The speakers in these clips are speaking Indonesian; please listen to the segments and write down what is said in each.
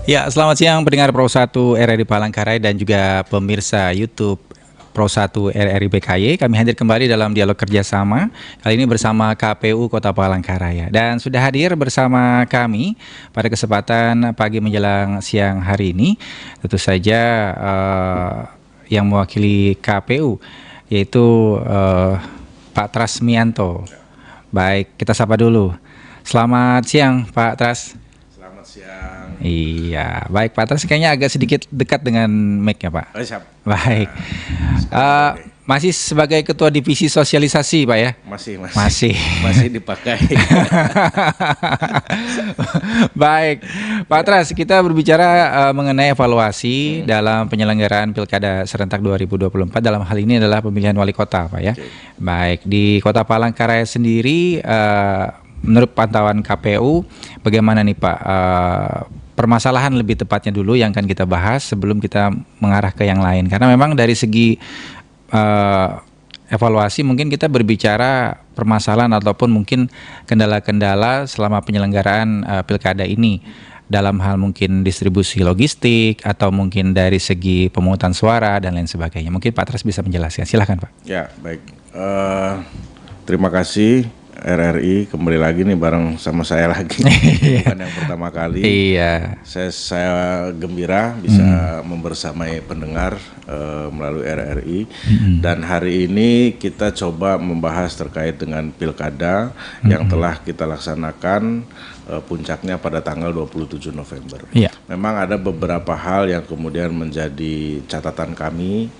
Ya, selamat siang pendengar Pro 1 RRI Palangkaraya dan juga pemirsa YouTube Pro 1 RRI BKY. Kami hadir kembali dalam dialog kerjasama, kali ini bersama KPU Kota Palangkaraya. Dan sudah hadir bersama kami pada kesempatan pagi menjelang siang hari ini, tentu saja yang mewakili KPU, yaitu Pak Trasmianto. Baik, kita sapa dulu. Selamat siang Pak Tras. Selamat siang. Iya, baik Pak Tras, kayaknya agak sedikit dekat dengan mic-nya Pak. Oh, siap. Baik. Masih sebagai Ketua Divisi Sosialisasi Pak ya? Masih dipakai. Baik, Pak Tras, kita berbicara mengenai evaluasi dalam penyelenggaraan Pilkada Serentak 2024. Dalam hal ini adalah pemilihan wali kota Pak ya. Baik, di Kota Palangkaraya sendiri, menurut pantauan KPU, bagaimana nih Pak, permasalahan lebih tepatnya dulu yang akan kita bahas sebelum kita mengarah ke yang lain. Karena memang dari segi evaluasi mungkin kita berbicara permasalahan ataupun mungkin kendala-kendala selama penyelenggaraan pilkada ini. Dalam hal mungkin distribusi logistik atau mungkin dari segi pemungutan suara dan lain sebagainya. Mungkin Pak Tras bisa menjelaskan, silakan Pak. Ya, baik. Terima kasih RRI, kembali lagi nih bareng sama saya lagi. Bukan yang pertama kali. Iya. Saya gembira bisa membersamai pendengar melalui RRI. Dan hari ini kita coba membahas terkait dengan pilkada yang telah kita laksanakan, puncaknya pada tanggal 27 November. Iya. Memang ada beberapa hal yang kemudian menjadi catatan kami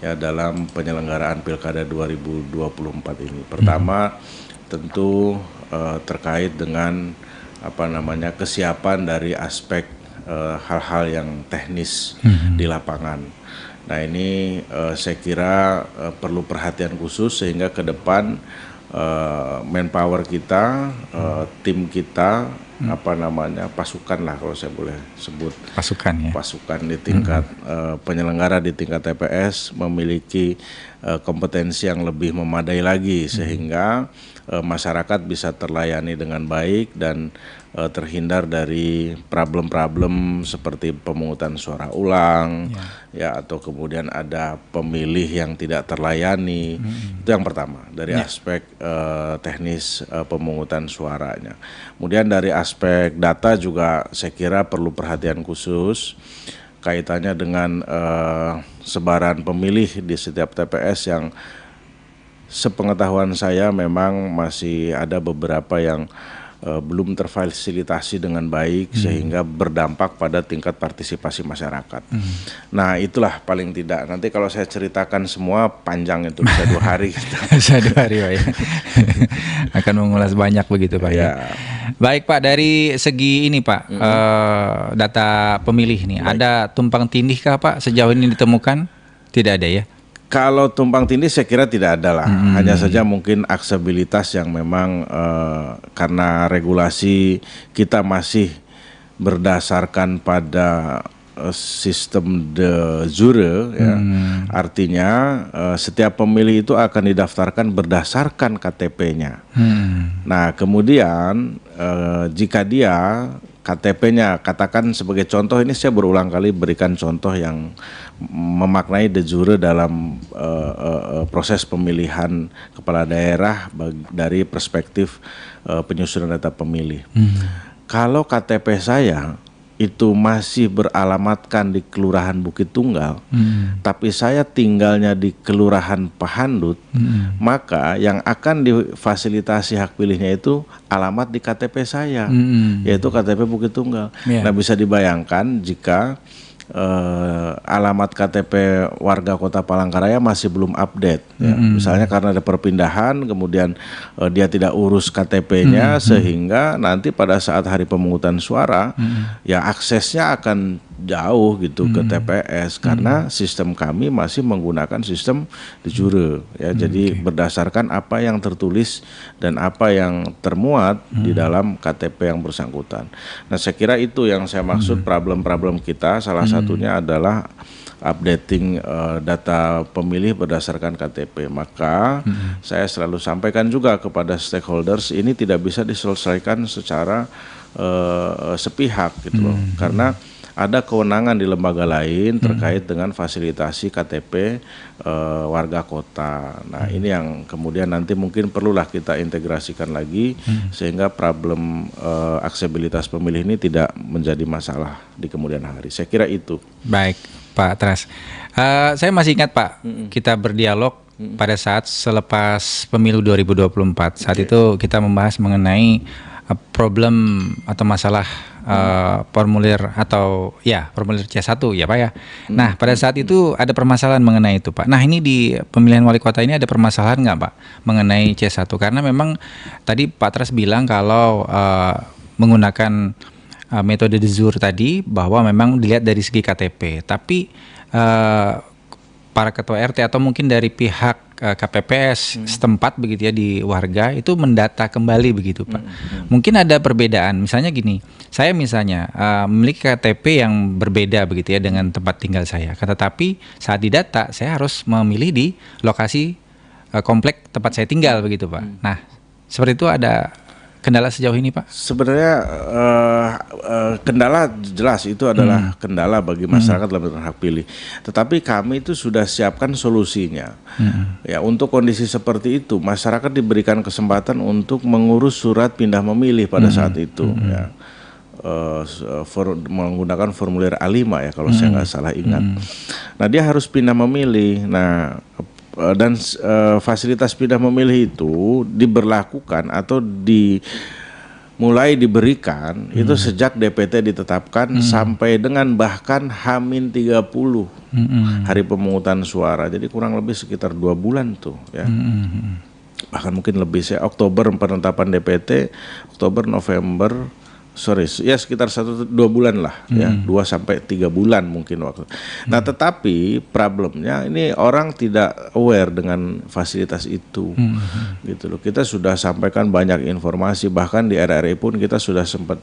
ya dalam penyelenggaraan pilkada 2024 ini. Pertama, tentu terkait dengan kesiapan dari aspek hal-hal yang teknis di lapangan. Nah ini saya kira perlu perhatian khusus sehingga ke depan manpower kita, tim kita, pasukan lah kalau saya boleh sebut, Pasukan ya. Pasukan di tingkat penyelenggara di tingkat TPS memiliki kompetensi yang lebih memadai lagi sehingga masyarakat bisa terlayani dengan baik dan terhindar dari problem-problem seperti pemungutan suara ulang ya atau kemudian ada pemilih yang tidak terlayani. Itu yang pertama dari aspek teknis pemungutan suaranya. Kemudian dari aspek data juga saya kira perlu perhatian khusus kaitannya dengan sebaran pemilih di setiap TPS yang sepengetahuan saya memang masih ada beberapa yang belum terfasilitasi dengan baik sehingga berdampak pada tingkat partisipasi masyarakat. Nah itulah paling tidak. Nanti kalau saya ceritakan semua panjang itu bisa 2 hari. Bisa 2 hari Pak ya. Akan mengulas banyak begitu Pak ya. Baik Pak, dari segi ini Pak, data pemilih nih, ada tumpang tindih kah Pak sejauh ini ditemukan? Tidak ada ya? Kalau tumpang tindih saya kira tidak ada lah, hanya saja mungkin aksesibilitas yang memang karena regulasi kita masih berdasarkan pada sistem de jure ya. Artinya setiap pemilih itu akan didaftarkan berdasarkan KTP-nya. Nah kemudian jika dia KTP-nya katakan sebagai contoh, ini saya berulang kali berikan contoh yang memaknai de jure dalam proses pemilihan kepala daerah dari perspektif penyusunan data pemilih. Kalau KTP saya itu masih beralamatkan di Kelurahan Bukit Tunggal, tapi saya tinggalnya di Kelurahan Pahandut, maka yang akan difasilitasi hak pilihnya itu alamat di KTP saya, yaitu KTP Bukit Tunggal. Nah bisa dibayangkan jika alamat KTP warga Kota Palangkaraya masih belum update ya. Misalnya karena ada perpindahan kemudian dia tidak urus KTP-nya sehingga nanti pada saat hari pemungutan suara ya aksesnya akan jauh gitu ke TPS karena sistem kami masih menggunakan sistem de jure ya. Jadi berdasarkan apa yang tertulis dan apa yang termuat di dalam KTP yang bersangkutan. Nah, saya kira itu yang saya maksud problem-problem kita, salah satunya adalah updating data pemilih berdasarkan KTP. Maka saya selalu sampaikan juga kepada stakeholders ini tidak bisa diselesaikan secara sepihak gitu loh. Karena ada kewenangan di lembaga lain terkait dengan fasilitasi KTP warga kota. Nah, ini yang kemudian nanti mungkin perlulah kita integrasikan lagi sehingga problem aksesibilitas pemilih ini tidak menjadi masalah di kemudian hari. Saya kira itu. Baik, Pak Tras. Saya masih ingat Pak, kita berdialog pada saat selepas pemilu 2024. Saat itu kita membahas mengenai problem atau masalah formulir atau formulir C1 ya Pak ya. Nah, pada saat itu ada permasalahan mengenai itu Pak. Nah, ini di pemilihan wali kota ini ada permasalahan nggak Pak mengenai C1? Karena memang tadi Pak Tras bilang kalau menggunakan metode de jure tadi bahwa memang dilihat dari segi KTP, tapi para ketua RT atau mungkin dari pihak KPPS setempat begitu ya di warga itu mendata kembali begitu Pak. Mungkin ada perbedaan, misalnya gini, saya misalnya memiliki KTP yang berbeda begitu ya dengan tempat tinggal saya. Tetapi saat didata saya harus memilih di lokasi komplek tempat saya tinggal begitu Pak. Nah, seperti itu ada kendala sejauh ini Pak? Sebenarnya kendala jelas itu adalah kendala bagi masyarakat dalam menentukan hak pilih. Tetapi kami itu sudah siapkan solusinya. Ya, untuk kondisi seperti itu masyarakat diberikan kesempatan untuk mengurus surat pindah memilih pada saat itu. Ya. Menggunakan formulir A5 ya kalau saya nggak salah ingat. Nah, dia harus pindah memilih. Nah, dan fasilitas pindah memilih itu diberlakukan atau mulai diberikan itu sejak DPT ditetapkan sampai dengan bahkan H-30 hari pemungutan suara. Jadi kurang lebih sekitar 2 bulan tuh ya. Bahkan mungkin lebih, Oktober penetapan DPT, Oktober, November, sekitar 1-2 bulan lah ya, 2-3 bulan mungkin waktu. Nah, tetapi problemnya ini orang tidak aware dengan fasilitas itu, gitu loh. Kita sudah sampaikan banyak informasi, bahkan di RRI pun kita sudah sempat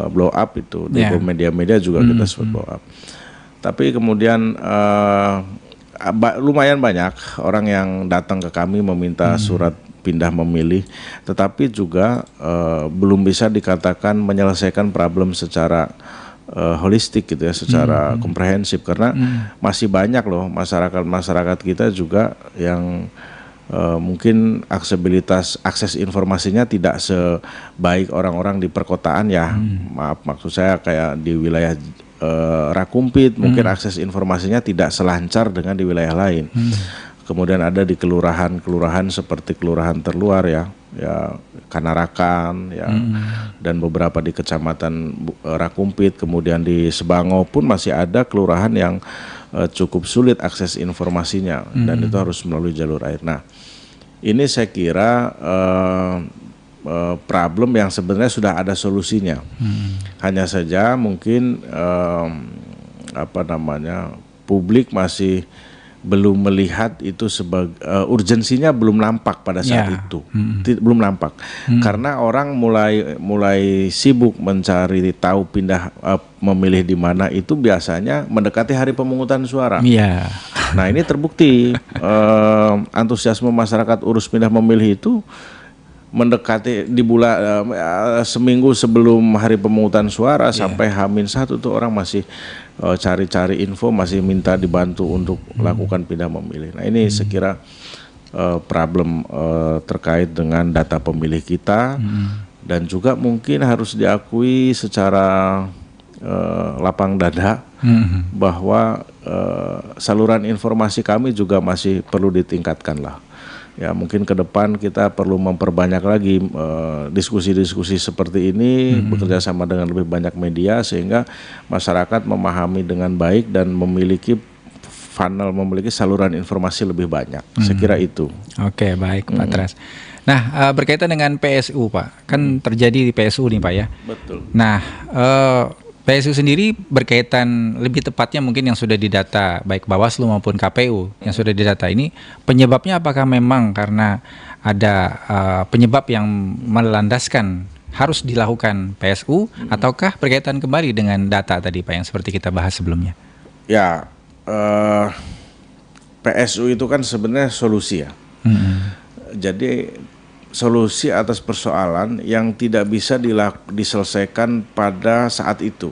blow up itu, di media-media juga kita sempat blow up. Tapi kemudian lumayan banyak orang yang datang ke kami meminta surat pindah memilih, tetapi juga belum bisa dikatakan menyelesaikan problem secara holistik gitu ya, secara komprehensif, karena masih banyak loh masyarakat kita juga yang mungkin akses informasinya tidak sebaik orang-orang di perkotaan ya. Maksud saya kayak di wilayah Rakumpit mungkin akses informasinya tidak selancar dengan di wilayah lain. Kemudian ada di kelurahan seperti kelurahan terluar ya Kanarakan ya, dan beberapa di kecamatan Rakumpit, kemudian di Sebango pun masih ada kelurahan yang cukup sulit akses informasinya, dan itu harus melalui jalur air. Nah, ini saya kira problem yang sebenarnya sudah ada solusinya. Hanya saja mungkin publik masih belum melihat itu sebagai urgensinya, belum nampak pada saat itu, belum nampak, karena orang mulai sibuk mencari tahu pindah memilih di mana itu biasanya mendekati hari pemungutan suara. Nah, ini terbukti antusiasme masyarakat urus pindah memilih itu mendekati di bulan seminggu sebelum hari pemungutan suara sampai H-1 tuh orang masih cari-cari info, masih minta dibantu untuk lakukan pindah memilih. Nah, ini saya kira problem terkait dengan data pemilih kita, dan juga mungkin harus diakui secara lapang dada bahwa saluran informasi kami juga masih perlu ditingkatkan lah. Ya, mungkin ke depan kita perlu memperbanyak lagi diskusi-diskusi seperti ini, bekerja sama dengan lebih banyak media sehingga masyarakat memahami dengan baik dan memiliki saluran informasi lebih banyak. Saya kira itu. Oke, baik Pak Tras. Nah, berkaitan dengan PSU Pak, kan terjadi di PSU nih Pak ya. Betul. Nah, PSU sendiri berkaitan, lebih tepatnya mungkin yang sudah didata baik Bawaslu maupun KPU yang sudah didata ini, penyebabnya apakah memang karena ada penyebab yang melandaskan harus dilakukan PSU, ataukah berkaitan kembali dengan data tadi Pak yang seperti kita bahas sebelumnya? Ya, PSU itu kan sebenarnya solusi ya. Jadi solusi atas persoalan yang tidak bisa diselesaikan pada saat itu.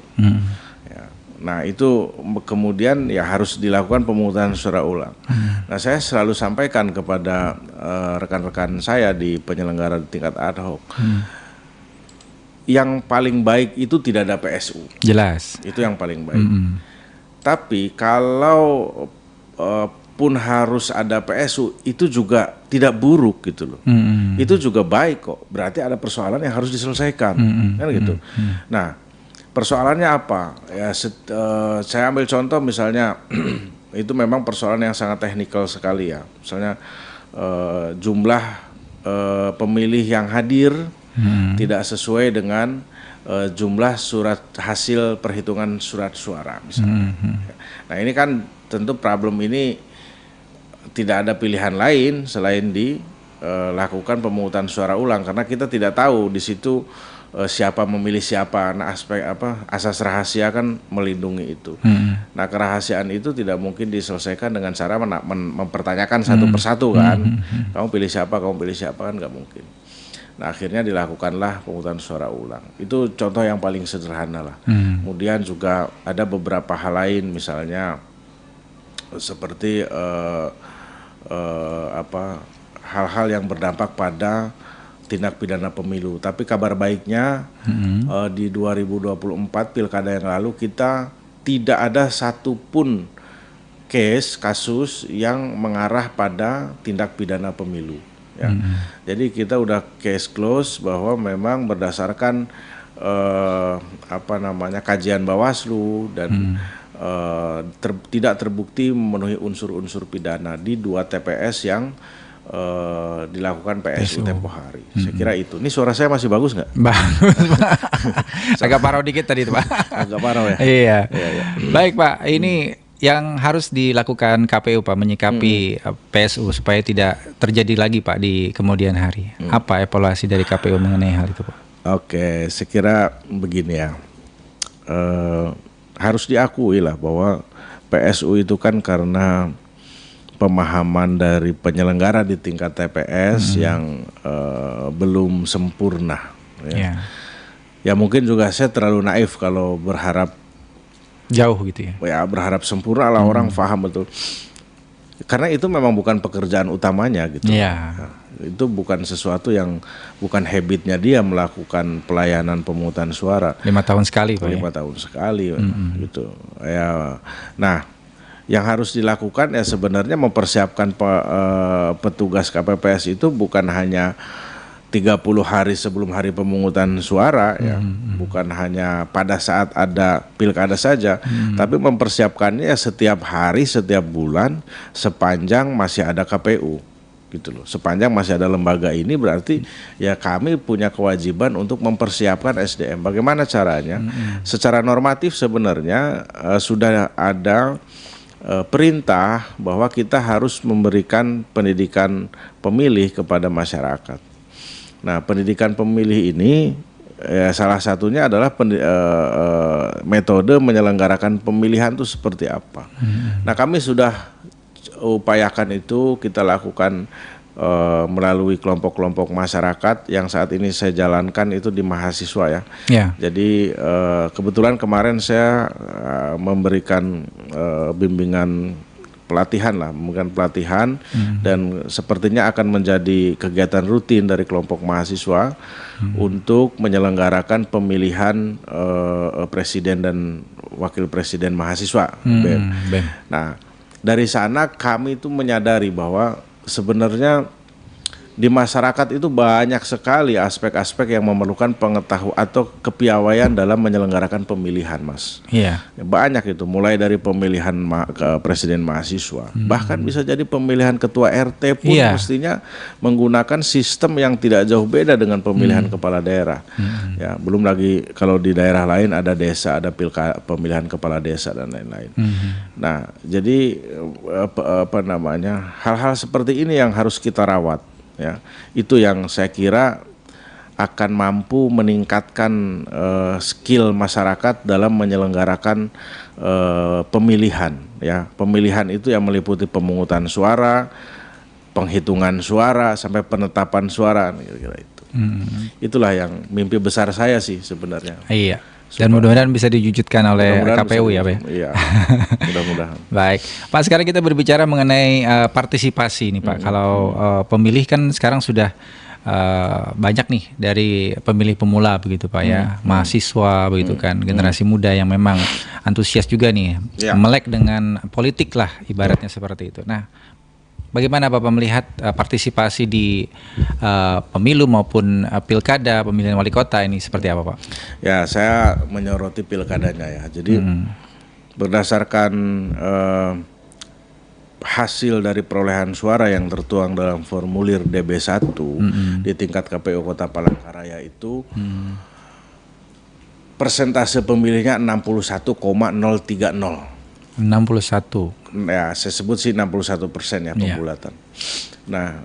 Ya. Nah itu kemudian ya harus dilakukan pemungutan suara ulang. Nah saya selalu sampaikan kepada rekan-rekan saya di penyelenggara di tingkat ad hoc, yang paling baik itu tidak ada PSU. Jelas. Itu yang paling baik. Tapi kalau pun harus ada PSU, itu juga tidak buruk gitu loh. Itu juga baik kok. Berarti ada persoalan yang harus diselesaikan, kan gitu. Nah, persoalannya apa? Ya, saya ambil contoh misalnya, itu memang persoalan yang sangat teknikal sekali ya. Misalnya jumlah pemilih yang hadir tidak sesuai dengan jumlah surat hasil perhitungan surat suara misalnya. Nah ini kan tentu problem ini tidak ada pilihan lain selain dilakukan pemungutan suara ulang, karena kita tidak tahu di situ siapa memilih siapa. Nah aspek asas rahasia kan melindungi itu. Nah kerahasiaan itu tidak mungkin diselesaikan dengan cara mempertanyakan satu persatu kan. Kamu pilih siapa kan nggak mungkin. Nah akhirnya dilakukanlah pemungutan suara ulang. Itu contoh yang paling sederhana lah. Kemudian juga ada beberapa hal lain, misalnya seperti hal-hal yang berdampak pada tindak pidana pemilu. Tapi kabar baiknya di 2024 pilkada yang lalu kita tidak ada satupun kasus yang mengarah pada tindak pidana pemilu. Ya. Jadi kita udah case close bahwa memang berdasarkan kajian Bawaslu dan tidak terbukti memenuhi unsur-unsur pidana di 2 TPS yang dilakukan PSU tempo hari. Saya kira itu. Ini suara saya masih bagus nggak? Bagus, Pak. Agak parau dikit tadi itu, Pak. Agak parau ya. Iya. Baik, Pak. Ini yang harus dilakukan KPU, Pak, menyikapi PSU supaya tidak terjadi lagi, Pak, di kemudian hari. Apa evaluasi dari KPU mengenai hal itu, Pak? Oke, saya kira begini ya. Harus diakui lah bahwa PSU itu kan karena pemahaman dari penyelenggara di tingkat TPS yang belum sempurna. Ya. Ya mungkin juga saya terlalu naif kalau berharap jauh gitu ya. Ya berharap sempurna lah, orang paham betul. Karena itu memang bukan pekerjaan utamanya gitu. Nah, itu bukan sesuatu yang bukan habitnya dia melakukan pelayanan pemungutan suara. 5 tahun sekali, Pak. 5 tahun sekali gitu. Ya. Nah, yang harus dilakukan ya sebenarnya mempersiapkan petugas KPPS itu bukan hanya 30 hari sebelum hari pemungutan suara ya, bukan hanya pada saat ada pilkada saja, tapi mempersiapkannya setiap hari, setiap bulan, sepanjang masih ada KPU gitu loh. Sepanjang masih ada lembaga ini berarti ya kami punya kewajiban untuk mempersiapkan SDM. Bagaimana caranya? Secara normatif sebenarnya sudah ada perintah bahwa kita harus memberikan pendidikan pemilih kepada masyarakat. Nah, pendidikan pemilih ini salah satunya adalah metode menyelenggarakan pemilihan itu seperti apa. Nah, kami sudah upayakan itu, kita lakukan melalui kelompok-kelompok masyarakat yang saat ini saya jalankan itu di mahasiswa ya. Jadi kebetulan kemarin saya memberikan bimbingan pelatihan dan sepertinya akan menjadi kegiatan rutin dari kelompok mahasiswa untuk menyelenggarakan pemilihan presiden dan wakil presiden mahasiswa. Nah, dari sana kami itu menyadari bahwa sebenarnya di masyarakat itu banyak sekali aspek-aspek yang memerlukan pengetahuan atau kepiawaian dalam menyelenggarakan pemilihan, Mas. Banyak itu, mulai dari pemilihan ke presiden mahasiswa, bahkan bisa jadi pemilihan ketua RT pun mestinya menggunakan sistem yang tidak jauh beda dengan pemilihan kepala daerah. Ya, belum lagi kalau di daerah lain ada desa, ada pemilihan kepala desa dan lain-lain. Nah, jadi hal-hal seperti ini yang harus kita rawat. Ya, itu yang saya kira akan mampu meningkatkan skill masyarakat dalam menyelenggarakan pemilihan. Ya, pemilihan itu yang meliputi pemungutan suara, penghitungan suara sampai penetapan suara, kira-kira itu. Itulah yang mimpi besar saya sih sebenarnya. Iya. Dan mudah-mudahan bisa diwujudkan oleh KPU ya Pak. Iya, mudah-mudahan. Baik, Pak, sekarang kita berbicara mengenai partisipasi nih Pak. Kalau pemilih kan sekarang sudah banyak nih dari pemilih pemula begitu Pak ya, mahasiswa begitu kan, generasi muda yang memang antusias juga nih, melek dengan politik lah ibaratnya seperti itu. Nah, bagaimana Bapak melihat partisipasi di pemilu maupun pilkada, pemilihan wali kota ini seperti apa Pak? Ya, saya menyoroti pilkadanya ya. Jadi berdasarkan hasil dari perolehan suara yang tertuang dalam formulir DB1 di tingkat KPU Kota Palangkaraya itu persentase pemilihnya 61,030. 61. Ya, saya sebut sih 61% ya pembulatan. Nah,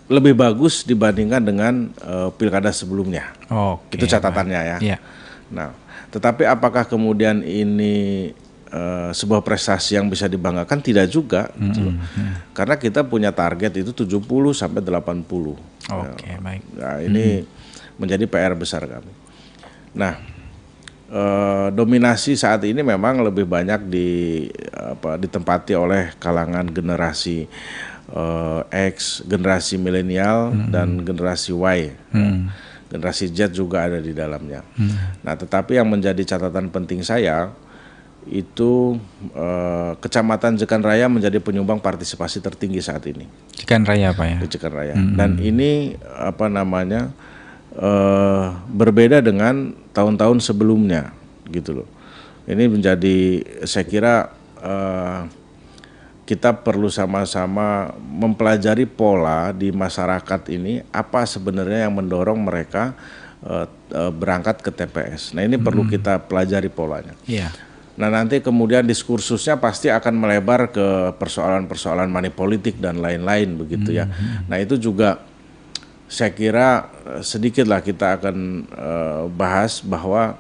lebih bagus dibandingkan dengan pilkada sebelumnya. Itu catatannya ya. Nah, tetapi apakah kemudian ini sebuah prestasi yang bisa dibanggakan? Tidak juga, gitu loh. Karena kita punya target itu 70 sampai 80. Baik. Nah, ini menjadi PR besar kami. Nah, dominasi saat ini memang lebih banyak ditempati oleh kalangan generasi X, generasi milenial dan generasi Y. Generasi Z juga ada di dalamnya. Nah, tetapi yang menjadi catatan penting saya itu Kecamatan Jekan Raya menjadi penyumbang partisipasi tertinggi saat ini. Jekan Raya Pak ya. Di Jekan Raya. Dan ini berbeda dengan tahun-tahun sebelumnya gitu loh. Ini menjadi, saya kira kita perlu sama-sama mempelajari pola di masyarakat ini, apa sebenarnya yang mendorong mereka berangkat ke TPS. Nah, ini perlu kita pelajari polanya. Nah, nanti kemudian diskursusnya pasti akan melebar ke persoalan-persoalan money politik dan lain-lain begitu ya. Nah, itu juga saya kira sedikitlah kita akan bahas bahwa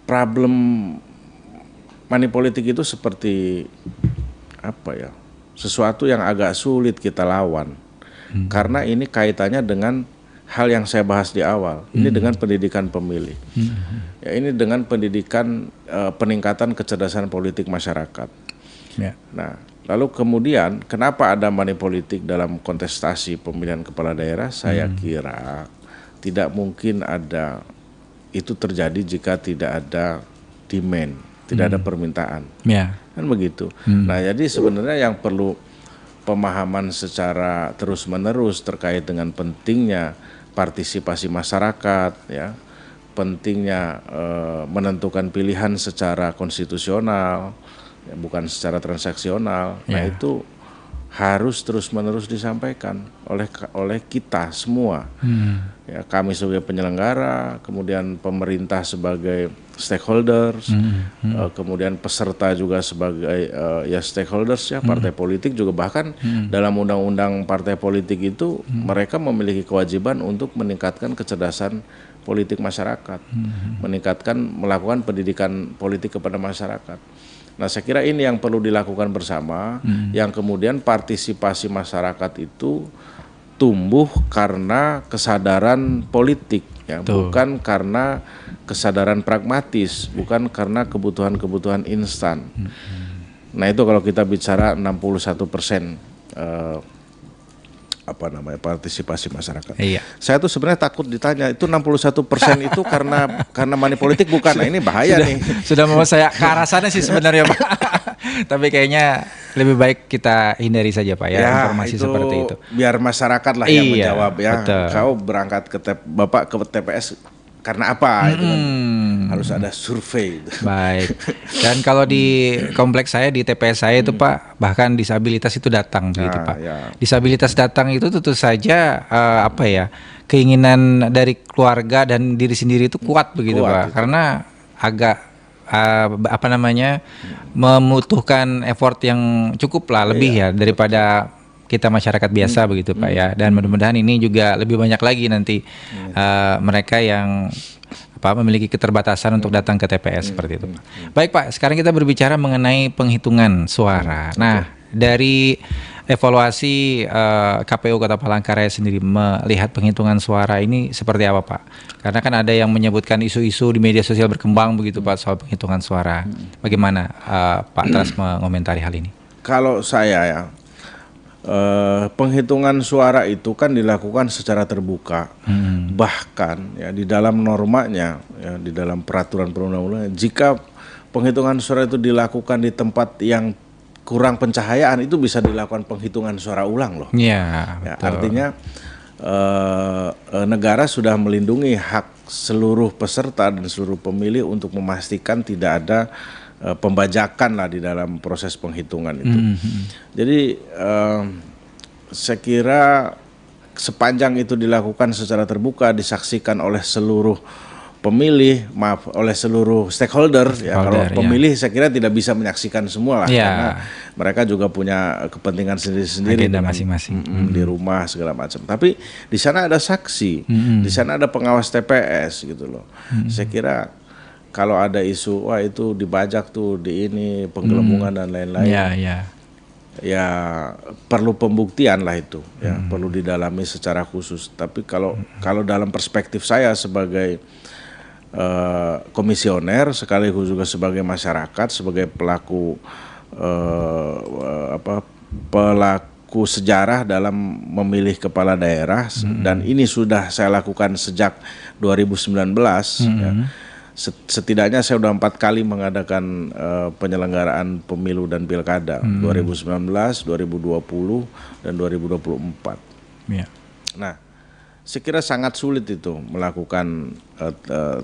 problem money politik itu seperti sesuatu yang agak sulit kita lawan. Karena ini kaitannya dengan hal yang saya bahas di awal. Ini dengan pendidikan pemilih. Ya, ini dengan pendidikan peningkatan kecerdasan politik masyarakat. Nah, lalu kemudian kenapa ada money politik dalam kontestasi pemilihan kepala daerah? Saya kira tidak mungkin ada itu terjadi jika tidak ada demand, tidak ada permintaan. Kan begitu. Nah, jadi sebenarnya yang perlu pemahaman secara terus-menerus terkait dengan pentingnya partisipasi masyarakat, ya, pentingnya menentukan pilihan secara konstitusional, ya, bukan secara transaksional. Nah, itu harus terus-menerus disampaikan oleh kita semua. Ya, kami sebagai penyelenggara, kemudian pemerintah sebagai stakeholders, kemudian peserta juga sebagai stakeholders ya, partai politik juga, bahkan dalam undang-undang partai politik itu mereka memiliki kewajiban untuk meningkatkan kecerdasan politik masyarakat, melakukan pendidikan politik kepada masyarakat. Nah, saya kira ini yang perlu dilakukan bersama, yang kemudian partisipasi masyarakat itu tumbuh karena kesadaran politik, ya, bukan karena kesadaran pragmatis, bukan karena kebutuhan-kebutuhan instan. Nah, itu kalau kita bicara 61% partisipasi masyarakat. Saya tuh sebenarnya takut ditanya itu 61% itu karena money politik, bukan. Nah, ini bahaya nih. Sudah mau saya ke arah sana sih sebenarnya Pak. Tapi kayaknya lebih baik kita hindari saja Pak ya, informasi seperti itu. Biar masyarakat lah yang menjawab ya. Betul. Kau berangkat Bapak ke TPS karena apa? Itu kan harus ada survei. Baik. Dan kalau di kompleks saya, di TPS saya itu Pak, bahkan disabilitas itu datang begitu Pak. Disabilitas datang itu tentu saja keinginan dari keluarga dan diri sendiri itu kuat begitu Pak. Karena agak membutuhkan effort yang cukup lah, lebih ya daripada kita masyarakat biasa begitu Pak ya. Dan mudah-mudahan ini juga lebih banyak lagi nanti mereka yang memiliki keterbatasan untuk datang ke TPS seperti itu Pak. Baik Pak, sekarang kita berbicara mengenai penghitungan suara. Nah, dari evaluasi KPU Kota Palangkaraya sendiri melihat penghitungan suara ini seperti apa Pak? Karena kan ada yang menyebutkan isu-isu di media sosial berkembang begitu Pak soal penghitungan suara. Bagaimana Pak Tras mengomentari hal ini? Kalau saya ya, penghitungan suara itu kan dilakukan secara terbuka. Bahkan ya di dalam normanya, ya di dalam peraturan perundang-undangan, jika penghitungan suara itu dilakukan di tempat yang kurang pencahayaan, itu bisa dilakukan penghitungan suara ulang loh. Ya, Ya, artinya negara sudah melindungi hak seluruh peserta dan seluruh pemilih untuk memastikan tidak ada pembajakan lah di dalam proses penghitungan itu. Jadi saya kira sepanjang itu dilakukan secara terbuka, disaksikan oleh seluruh pemilih, oleh seluruh stakeholder, ya kalau pemilih saya kira tidak bisa menyaksikan semua lah, karena mereka juga punya kepentingan sendiri-sendiri masing-masing di rumah segala macam. Tapi di sana ada saksi, di sana ada pengawas TPS gitu loh. Saya kira kalau ada isu wah itu dibajak tuh di ini penggelembungan dan lain-lain, ya perlu pembuktian lah itu, ya perlu didalami secara khusus. Tapi kalau dalam perspektif saya sebagai komisioner sekaligus juga sebagai masyarakat, sebagai pelaku pelaku sejarah dalam memilih kepala daerah, dan ini sudah saya lakukan sejak 2019 ya. Setidaknya saya sudah 4 kali mengadakan penyelenggaraan pemilu dan pilkada 2019, 2020 dan 2024. Nah, saya kira sangat sulit itu melakukan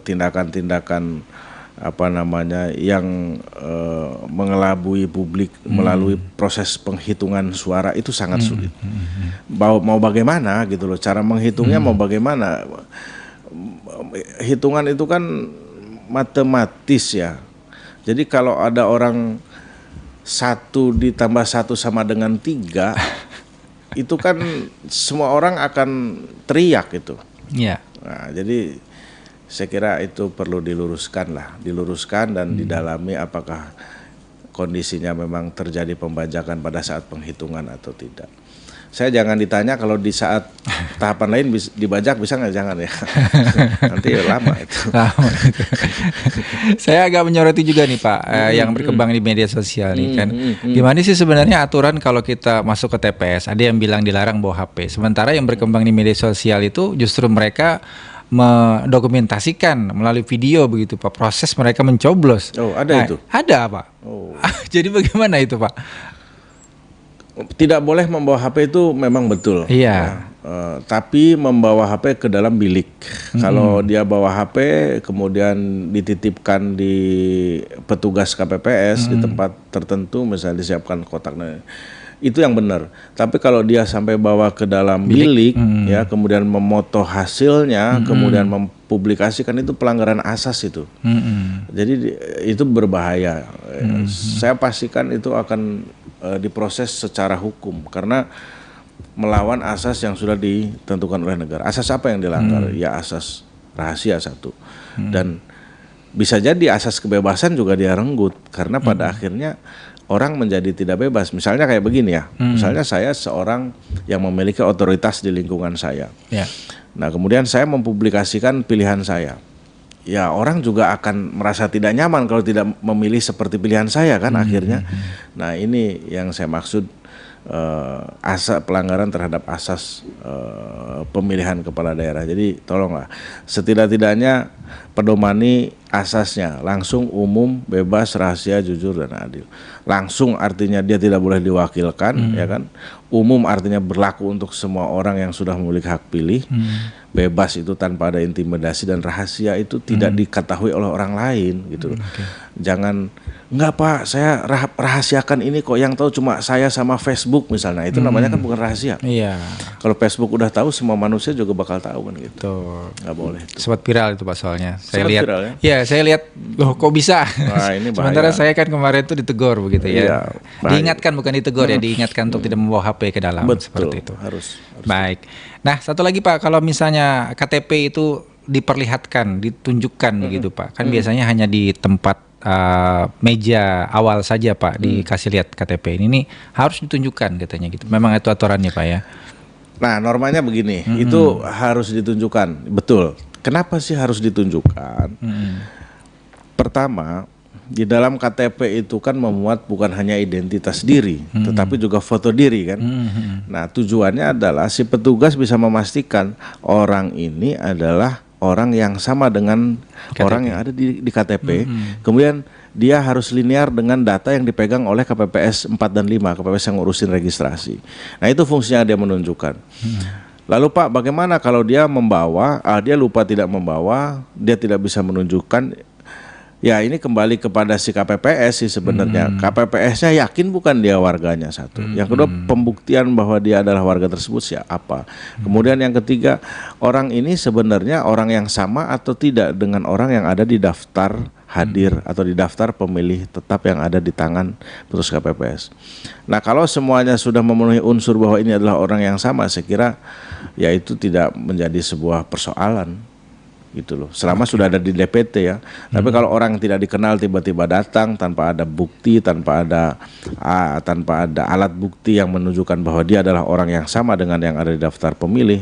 tindakan-tindakan yang mengelabui publik melalui proses penghitungan suara, itu sangat sulit. Mau bagaimana gitu loh, cara menghitungnya mau bagaimana? Hitungan itu kan matematis ya. Jadi kalau ada orang 1 ditambah 1 sama dengan 3 itu kan semua orang akan teriak itu. Nah, jadi saya kira itu perlu diluruskan dan didalami apakah kondisinya memang terjadi pembajakan pada saat penghitungan atau tidak. Saya jangan ditanya kalau di saat tahapan lain dibajak bisa nggak, jangan ya. Nanti lama itu. Saya agak menyoroti juga nih Pak, yang berkembang di media sosial nih kan. Gimana sih sebenarnya aturan kalau kita masuk ke TPS? Ada yang bilang dilarang bawa HP. Sementara yang berkembang di media sosial itu justru mereka mendokumentasikan melalui video begitu Pak, proses mereka mencoblos. Oh, ada itu? Ada Pak. Oh. Jadi bagaimana itu Pak? Tidak boleh membawa HP itu memang betul. Iya. Tapi membawa HP ke dalam bilik. Kalau dia bawa HP kemudian dititipkan di petugas KPPS di tempat tertentu, misalnya disiapkan kotak, itu yang benar. Tapi kalau dia sampai bawa ke dalam bilik ya, kemudian memoto hasilnya, kemudian mempublikasikan, itu pelanggaran asas itu. Jadi itu berbahaya. Saya pastikan itu akan diproses secara hukum karena melawan asas yang sudah ditentukan oleh negara. Asas apa yang dilanggar? Ya asas rahasia 1. Dan bisa jadi asas kebebasan juga dia renggut karena pada akhirnya orang menjadi tidak bebas. Misalnya kayak begini ya. Misalnya saya seorang yang memiliki otoritas di lingkungan saya. Nah, kemudian saya mempublikasikan pilihan saya. Ya, orang juga akan merasa tidak nyaman kalau tidak memilih seperti pilihan saya kan akhirnya. Nah, ini yang saya maksud pelanggaran terhadap asas pemilihan kepala daerah. Jadi tolonglah setidak-tidaknya pedomani asasnya langsung, umum, bebas, rahasia, jujur dan adil. Langsung artinya dia tidak boleh diwakilkan, ya kan. Umum artinya berlaku untuk semua orang yang sudah memiliki hak pilih. Bebas itu tanpa ada intimidasi, dan rahasia itu tidak diketahui oleh orang lain gitu. Jangan, enggak Pak, saya rahasiakan ini kok, yang tahu cuma saya sama Facebook misalnya, itu namanya kan bukan rahasia. Kalau Facebook udah tahu, semua manusia juga bakal tahu kan gitu. Nggak boleh itu. Sempat viral itu Pak soalnya. Saya lihat viral, saya lihat loh kok bisa. Wah, ini sementara saya kan kemarin itu ditegur begitu ya. Diingatkan, bukan ditegur ya, diingatkan untuk tidak membawa HP ke dalam. Betul, seperti itu. Harus. Baik. Nah, satu lagi Pak, kalau misalnya KTP itu diperlihatkan, ditunjukkan begitu Pak. Kan biasanya hanya di tempat meja awal saja Pak dikasih lihat KTP ini harus ditunjukkan katanya gitu. Memang itu aturannya Pak ya. Nah, normanya begini, itu harus ditunjukkan, betul. Kenapa sih harus ditunjukkan? Pertama, di dalam KTP itu kan memuat bukan hanya identitas diri, tetapi juga foto diri kan. Nah, tujuannya adalah si petugas bisa memastikan orang ini adalah orang yang sama dengan orang yang ada di KTP. Kemudian dia harus linear dengan data yang dipegang oleh KPPS 4 dan 5, KPPS yang ngurusin registrasi. Nah, itu fungsinya dia menunjukkan. Lalu Pak, bagaimana kalau dia membawa, dia lupa tidak membawa, dia tidak bisa menunjukkan? Ya, ini kembali kepada si KPPS sih sebenarnya. KPPS-nya yakin bukan dia warganya, satu. Yang kedua, pembuktian bahwa dia adalah warga tersebut siapa. Kemudian yang ketiga, orang ini sebenarnya orang yang sama atau tidak dengan orang yang ada di daftar hadir atau di daftar pemilih tetap yang ada di tangan petugas KPPS. Nah, kalau semuanya sudah memenuhi unsur bahwa ini adalah orang yang sama, saya kira ya itu tidak menjadi sebuah persoalan. Gitu loh. Selama sudah ada di DPT ya. Tapi kalau orang tidak dikenal tiba-tiba datang tanpa ada bukti, tanpa ada alat bukti yang menunjukkan bahwa dia adalah orang yang sama dengan yang ada di daftar pemilih,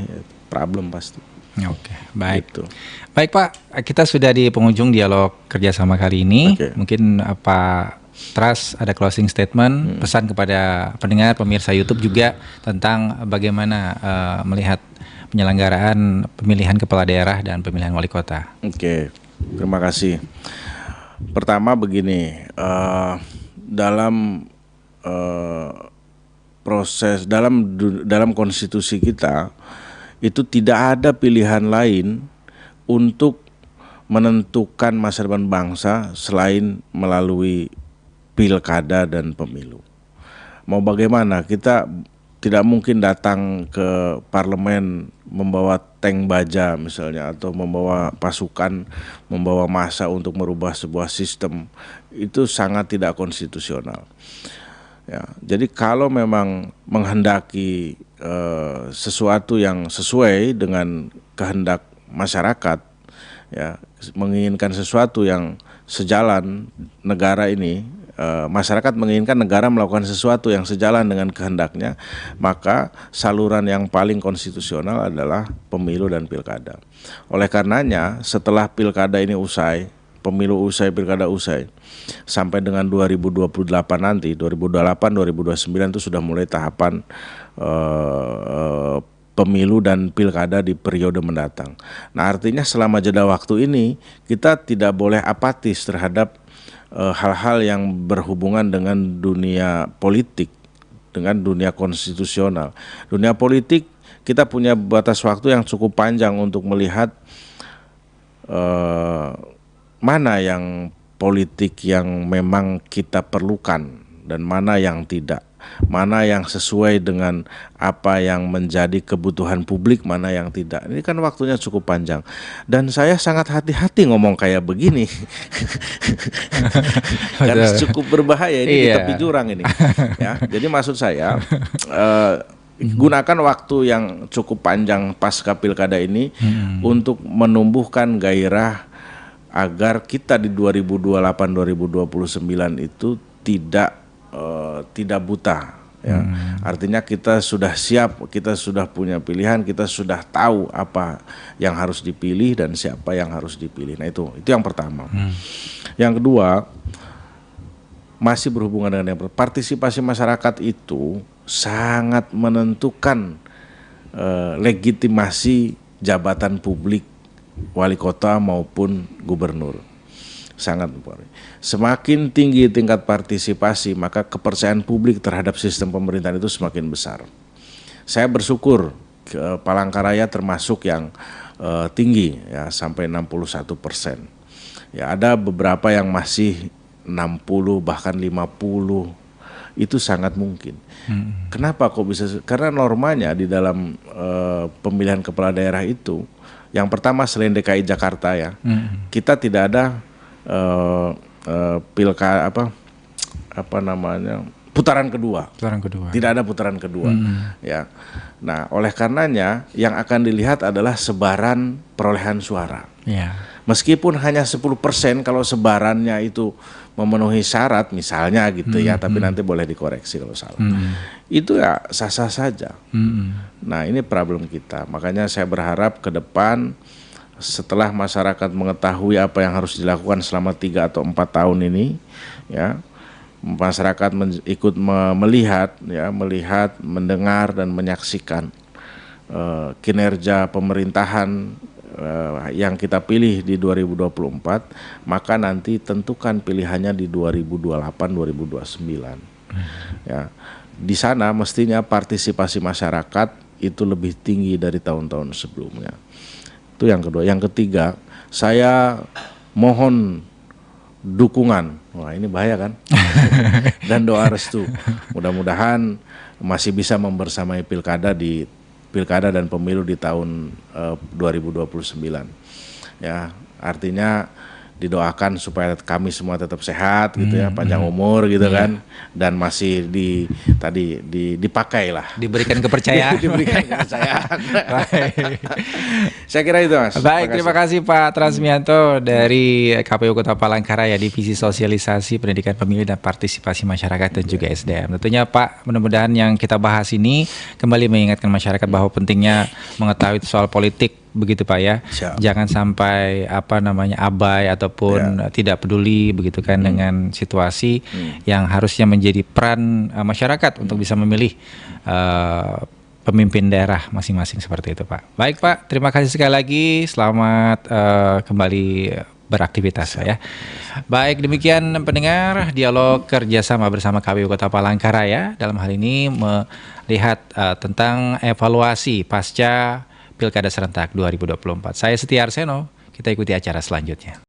problem pasti. Oke, baik. Gitu. Baik Pak, kita sudah di penghujung dialog kerjasama kali ini. Mungkin Pak Tras ada closing statement, pesan kepada pendengar, pemirsa YouTube juga tentang bagaimana melihat penyelenggaraan pemilihan kepala daerah dan pemilihan wali kota. Oke, terima kasih. Pertama begini, dalam proses dalam konstitusi kita itu tidak ada pilihan lain untuk menentukan masa depan bangsa selain melalui pilkada dan pemilu. Mau bagaimana, kita tidak mungkin datang ke parlemen membawa tank baja misalnya, atau membawa pasukan, membawa massa untuk merubah sebuah sistem. Itu sangat tidak konstitusional. Ya, jadi kalau memang menghendaki sesuatu yang sesuai dengan kehendak masyarakat, ya, menginginkan sesuatu yang sejalan negara ini, masyarakat menginginkan negara melakukan sesuatu yang sejalan dengan kehendaknya, maka saluran yang paling konstitusional adalah pemilu dan pilkada. Oleh karenanya, setelah pilkada ini usai, pemilu usai, pilkada usai, sampai dengan 2028 nanti, 2028-2029 itu sudah mulai tahapan pemilu dan pilkada di periode mendatang. Nah, artinya selama jeda waktu ini kita tidak boleh apatis terhadap hal-hal yang berhubungan dengan dunia politik, dengan dunia konstitusional. Dunia politik kita punya batas waktu yang cukup panjang untuk melihat mana yang politik yang memang kita perlukan dan mana yang tidak. Mana yang sesuai dengan apa yang menjadi kebutuhan publik, mana yang tidak. Ini kan waktunya cukup panjang. Dan saya sangat hati-hati ngomong kayak begini. Karena cukup berbahaya ini di tepi jurang ini. Ya, jadi maksud saya gunakan waktu yang cukup panjang pasca pilkada ini untuk menumbuhkan gairah agar kita di 2028-2029 itu tidak buta, ya. Artinya kita sudah siap, kita sudah punya pilihan, kita sudah tahu apa yang harus dipilih dan siapa yang harus dipilih. Nah, itu yang pertama. Yang kedua, masih berhubungan dengan yang partisipasi masyarakat itu sangat menentukan legitimasi jabatan publik wali kota maupun gubernur. Sangat mempengaruhi. Semakin tinggi tingkat partisipasi, maka kepercayaan publik terhadap sistem pemerintahan itu semakin besar. Saya bersyukur Palangkaraya termasuk yang tinggi, ya, sampai 61%. Ya, ada beberapa yang masih 60 bahkan 50. Itu sangat mungkin. Kenapa kok bisa? Karena normanya di dalam pemilihan kepala daerah itu, yang pertama selain DKI Jakarta ya, kita tidak ada putaran kedua. Tidak ada putaran kedua. Ya. Nah, oleh karenanya yang akan dilihat adalah sebaran perolehan suara. meskipun hanya 10% kalau sebarannya itu memenuhi syarat misalnya gitu ya, tapi nanti boleh dikoreksi kalau salah. Itu ya sah-sah saja. Nah, ini problem kita. Makanya saya berharap ke depan setelah masyarakat mengetahui apa yang harus dilakukan selama 3 atau 4 tahun ini, ya, masyarakat ikut melihat, mendengar dan menyaksikan kinerja pemerintahan yang kita pilih di 2024, maka nanti tentukan pilihannya di 2028-2029. Ya, di sana mestinya partisipasi masyarakat itu lebih tinggi dari tahun-tahun sebelumnya. Itu yang kedua. Yang ketiga, saya mohon dukungan. Wah, ini bahaya kan? Dan doa restu. Mudah-mudahan masih bisa membersamai pilkada dan pemilu di tahun 2029. Ya, artinya didoakan supaya kami semua tetap sehat gitu ya, panjang umur gitu kan, dan masih dipakai lah. Diberikan kepercayaan. Diberikan kepercayaan. Saya kira itu, Mas. Baik, terima kasih Pak Trasmianto dari KPU Kota Palangkaraya, Divisi Sosialisasi Pendidikan Pemilih dan Partisipasi Masyarakat dan juga SDM. Tentunya Pak, mudah-mudahan yang kita bahas ini kembali mengingatkan masyarakat bahwa pentingnya mengetahui soal politik, begitu Pak ya. Siap. Jangan sampai abai ataupun tidak peduli begitu kan dengan situasi yang harusnya menjadi peran masyarakat untuk bisa memilih pemimpin daerah masing-masing seperti itu Pak. Baik Pak, terima kasih sekali lagi. Selamat kembali beraktivitas ya. Baik, demikian pendengar dialog kerjasama bersama KPU Kota Palangkaraya dalam hal ini melihat tentang evaluasi pasca Pilkada Serentak 2024. Saya Setia Arseno, kita ikuti acara selanjutnya.